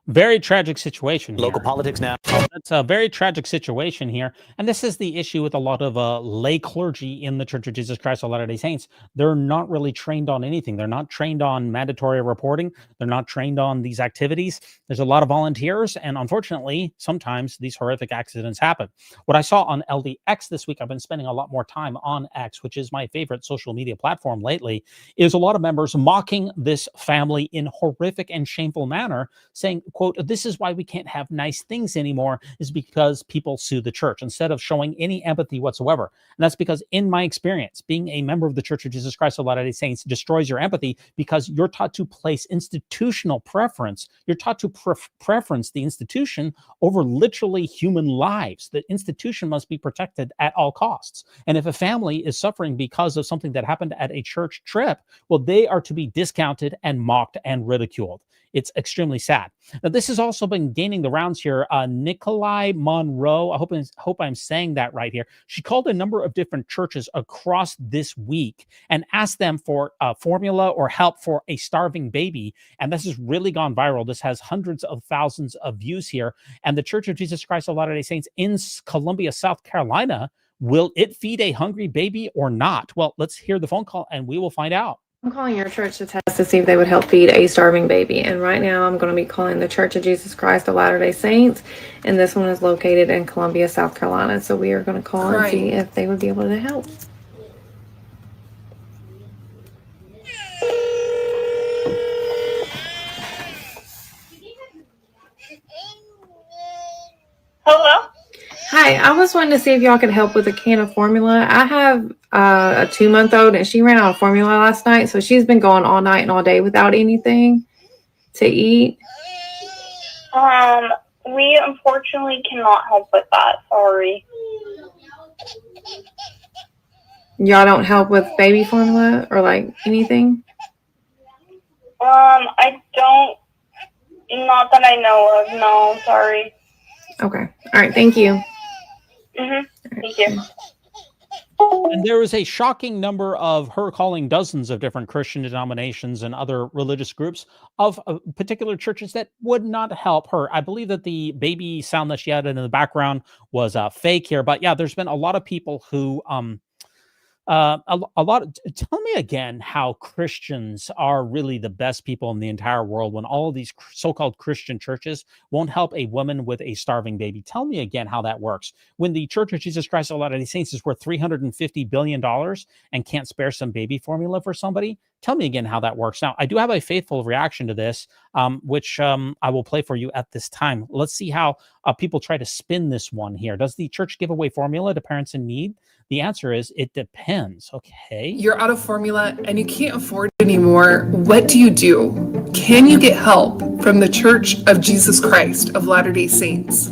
[SPEAKER 1] Very tragic situation here.
[SPEAKER 2] Local politics now.
[SPEAKER 1] It's a very tragic situation here. And this is the issue with a lot of lay clergy in the Church of Jesus Christ of Latter-day Saints. They're not really trained on anything. They're not trained on mandatory reporting. They're not trained on these activities. There's a lot of volunteers. And unfortunately, sometimes these horrific accidents happen. What I saw on LDX this week, I've been spending a lot more time on X, which is my favorite social media platform lately, is a lot of members mocking this family in horrific and shameful manner, saying, quote, this is why we can't have nice things anymore, is because people sue the church instead of showing any empathy whatsoever. And that's because, in my experience, being a member of the Church of Jesus Christ of Latter-day Saints destroys your empathy, because you're taught to place institutional preference. You're taught to preference the institution over literally human lives. The institution must be protected at all costs. And if a family is suffering because of something that happened at a church trip, well, they are to be discounted and mocked and ridiculed. It's extremely sad. Now, this has also been gaining the rounds here. Nikolai Monroe, I hope I'm saying that right here. She called a number of different churches across this week and asked them for formula or help for a starving baby. And this has really gone viral. This has hundreds of thousands of views here. And the Church of Jesus Christ of Latter-day Saints in Columbia, South Carolina, will it feed a hungry baby or not? Well, let's hear the phone call and we will find out.
[SPEAKER 23] I'm calling your church to test to see if they would help feed a starving baby. And right now I'm going to be calling the Church of Jesus Christ of Latter-day Saints. And this one is located in Columbia, South Carolina. So we are going to call and see if they would be able to help.
[SPEAKER 24] Hello?
[SPEAKER 23] Hi, I was wanting to see if y'all could help with a can of formula. I have a 2-month-old and she ran out of formula last night, so she's been going all night and all day without anything to eat.
[SPEAKER 24] We unfortunately cannot help with that. Sorry.
[SPEAKER 23] Y'all don't help with baby formula or like anything?
[SPEAKER 24] I don't, not that I know of. No, sorry.
[SPEAKER 23] Okay. All right. Thank you.
[SPEAKER 24] Thank you.
[SPEAKER 1] And there was a shocking number of her calling dozens of different Christian denominations and other religious groups of particular churches that would not help her. I believe that the baby sound that she had in the background was fake here. But yeah, there's been a lot of people who tell me again how Christians are really the best people in the entire world when all of these so-called Christian churches won't help a woman with a starving baby. Tell me again how that works. When the Church of Jesus Christ of Latter-day Saints is worth $350 billion and can't spare some baby formula for somebody, Tell me again how that works. Now, I do have a faithful reaction to this, which I will play for you at this time. Let's see how people try to spin this one here. Does the church give away formula to parents in need? The answer is it depends. Okay.
[SPEAKER 4] You're out of formula and you can't afford it anymore. What do you do? Can you get help from the Church of Jesus Christ of Latter-day Saints?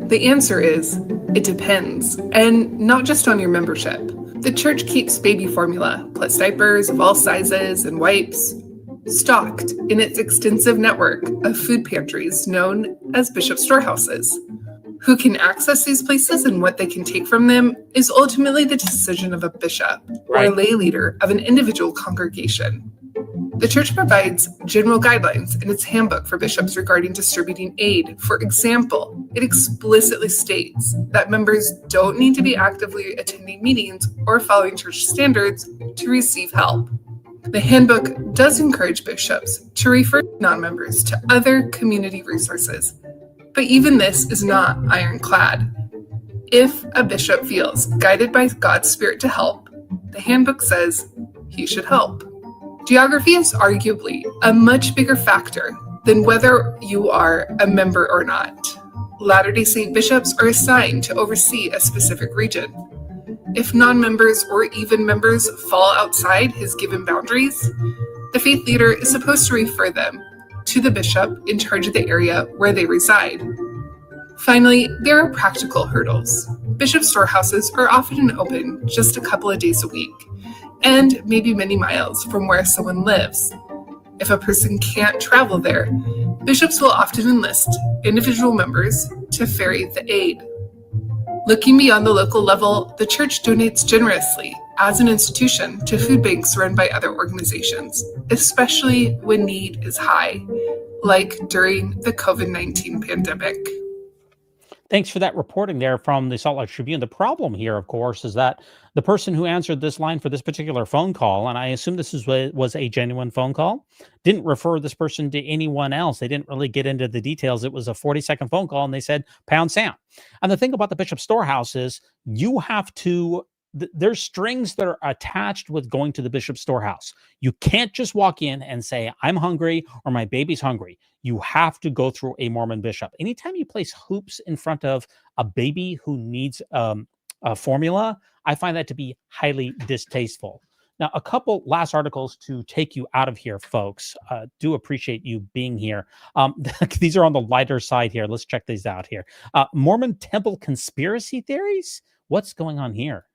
[SPEAKER 4] The answer is it depends, and not just on your membership. The church keeps baby formula, plus diapers of all sizes and wipes, stocked in its extensive network of food pantries known as bishop storehouses. Who can access these places and what they can take from them is ultimately the decision of a bishop or a lay leader of an individual congregation. The church provides general guidelines in its handbook for bishops regarding distributing aid. For example, it explicitly states that members don't need to be actively attending meetings or following church standards to receive help. The handbook does encourage bishops to refer non-members to other community resources, but even this is not ironclad. If a bishop feels guided by God's Spirit to help, the handbook says he should help. Geography is arguably a much bigger factor than whether you are a member or not. Latter-day Saint bishops are assigned to oversee a specific region. If non-members or even members fall outside his given boundaries, the faith leader is supposed to refer them to the bishop in charge of the area where they reside. Finally, there are practical hurdles. Bishop storehouses are often open just a couple of days a week, and maybe many miles from where someone lives. If a person can't travel there, bishops will often enlist individual members to ferry the aid. Looking beyond the local level, the church donates generously as an institution to food banks run by other organizations, especially when need is high, like during the COVID-19 pandemic.
[SPEAKER 1] Thanks for that reporting there from the Salt Lake Tribune. The problem here, of course, is that the person who answered this line for this particular phone call, and I assume this was a genuine phone call, didn't refer this person to anyone else. They didn't really get into the details. It was a 40-second phone call, and they said, pound sand. And the thing about the Bishop Storehouse is you have to, there's strings that are attached with going to the Bishop Storehouse. You can't just walk in and say, I'm hungry or my baby's hungry. You have to go through a Mormon bishop. Anytime you place hoops in front of a baby who needs a formula, I find that to be highly distasteful. Now, a couple last articles to take you out of here, folks. Do appreciate you being here. These are on the lighter side here. Let's check these out here. Mormon temple conspiracy theories? What's going on here?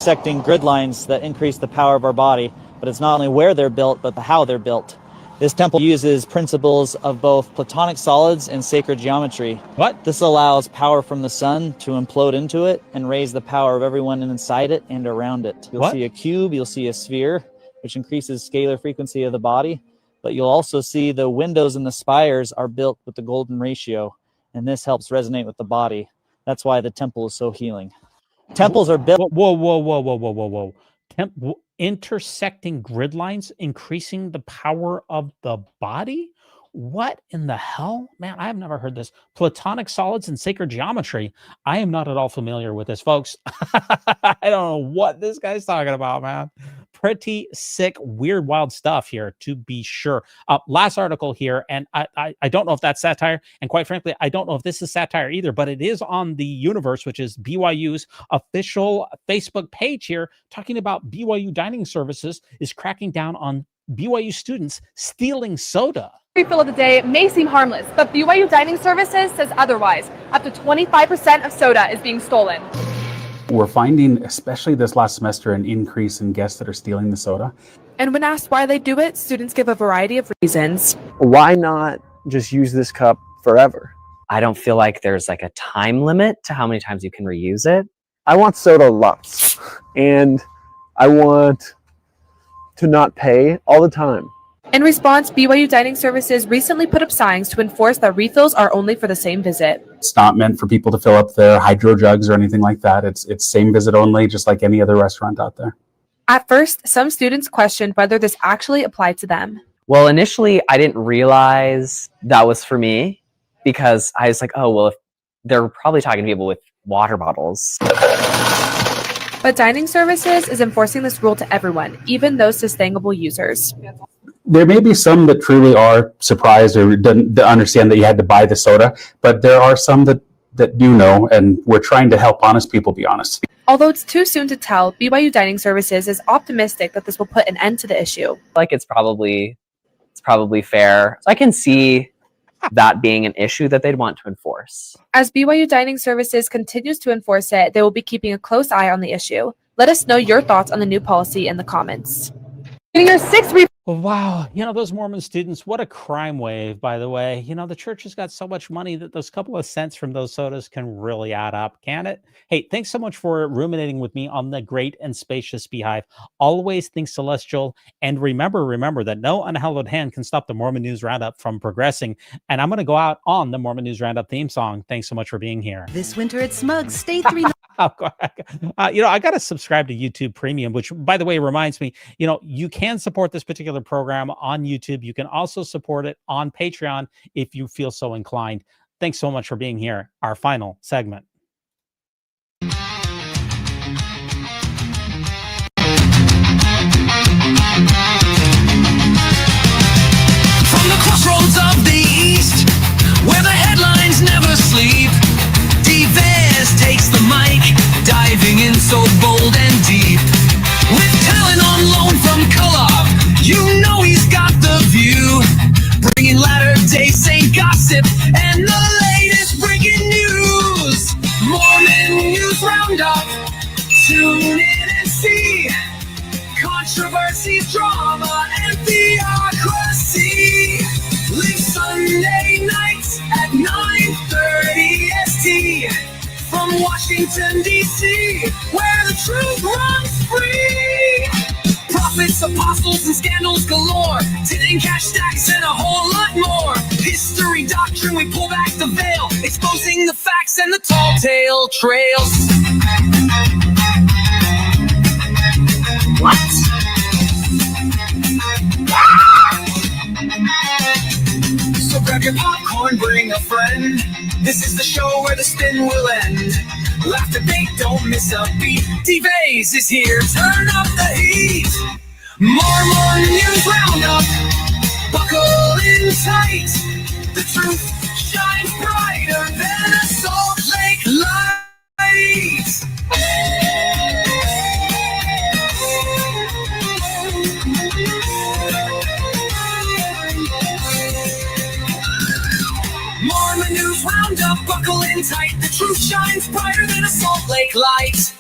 [SPEAKER 5] Intersecting grid lines that increase the power of our body, but it's not only where they're built, but how they're built. This temple uses principles of both Platonic solids and sacred geometry.
[SPEAKER 1] What?
[SPEAKER 5] This allows power from the sun to implode into it and raise the power of everyone inside it and around it. You'll see a cube, you'll see a sphere, which increases scalar frequency of the body, but you'll also see the windows and the spires are built with the golden ratio, and this helps resonate with the body. That's why the temple is so healing. Temples are built.
[SPEAKER 1] Whoa. Intersecting grid lines, increasing the power of the body? What in the hell? Man, I have never heard this. Platonic solids and sacred geometry. I am not at all familiar with this, folks. I don't know what this guy's talking about, man. Pretty sick, weird, wild stuff here, to be sure. Last article here, and I don't know if that's satire, and quite frankly, I don't know if this is satire either, but it is on the Universe, which is BYU's official Facebook page here, talking about BYU Dining Services is cracking down on BYU students stealing soda.
[SPEAKER 6] Refill of the day may seem harmless, but BYU Dining Services says otherwise. Up to 25% of soda is being stolen.
[SPEAKER 7] We're finding, especially this last semester, an increase in guests that are stealing the soda.
[SPEAKER 6] And when asked why they do it, students give a variety of reasons.
[SPEAKER 25] Why not just use this cup forever?
[SPEAKER 26] I don't feel like there's like a time limit to how many times you can reuse it.
[SPEAKER 25] I want soda lots, and I want to not pay all the time.
[SPEAKER 6] In response, BYU Dining Services recently put up signs to enforce that refills are only for the same visit.
[SPEAKER 7] It's not meant for people to fill up their hydro jugs or anything like that. It's same visit only, just like any other restaurant out there.
[SPEAKER 6] At first, some students questioned whether this actually applied to them.
[SPEAKER 26] Well, initially, I didn't realize that was for me because I was like, oh, well, if they're probably talking to people with water bottles.
[SPEAKER 6] But Dining Services is enforcing this rule to everyone, even those sustainable users.
[SPEAKER 7] There may be some that truly are surprised or didn't understand that you had to buy the soda, but there are some that do know, and we're trying to help honest people be honest.
[SPEAKER 6] Although it's too soon to tell, BYU Dining Services is optimistic that this will put an end to the issue.
[SPEAKER 26] Like it's probably fair. I can see that being an issue that they'd want to enforce.
[SPEAKER 6] As BYU Dining Services continues to enforce it, they will be keeping a close eye on the issue. Let us know your thoughts on the new policy in the comments. Your
[SPEAKER 1] Wow. Those Mormon students, what a crime wave, by the way. The church has got so much money that those couple of cents from those sodas can really add up, can it? Hey, thanks so much for ruminating with me on the great and spacious beehive. Always think celestial. And remember that no unhallowed hand can stop the Mormon News Roundup from progressing. And I'm going to go out on the Mormon News Roundup theme song. Thanks so much for being here.
[SPEAKER 8] This winter at Smugs, stay 3
[SPEAKER 1] I got to subscribe to YouTube Premium, which, by the way, reminds me, you can support this particular program on YouTube. You can also support it on Patreon if you feel so inclined. Thanks so much for being here. Our final segment.
[SPEAKER 9] From the crossroads of the East, where the headlines never sleep, D-Vez takes the mic, diving in so bold and deep. With talent on loan from Co-op, you know he's got the view, bringing Latter-day Saint gossip and the latest breaking news. Mormon News Roundup, tune in and see controversies, drama, and theocracy. Live Sunday nights at 9:30 ST from Washington, D.C., where the truth runs free. Prophets, apostles, and scandals galore. Tin cash stacks and a whole lot more. History, doctrine, we pull back the veil, exposing the facts and the tall tale trails. What? So grab your popcorn, bring a friend. This is the show where the spin will end. Laugh, debate, don't miss a beat. D-Vez is here, turn up the heat. Mormon News Roundup, buckle in tight. The truth shines brighter than a Salt Lake light. Mormon News Roundup, buckle in tight. The truth shines brighter than a Salt Lake light.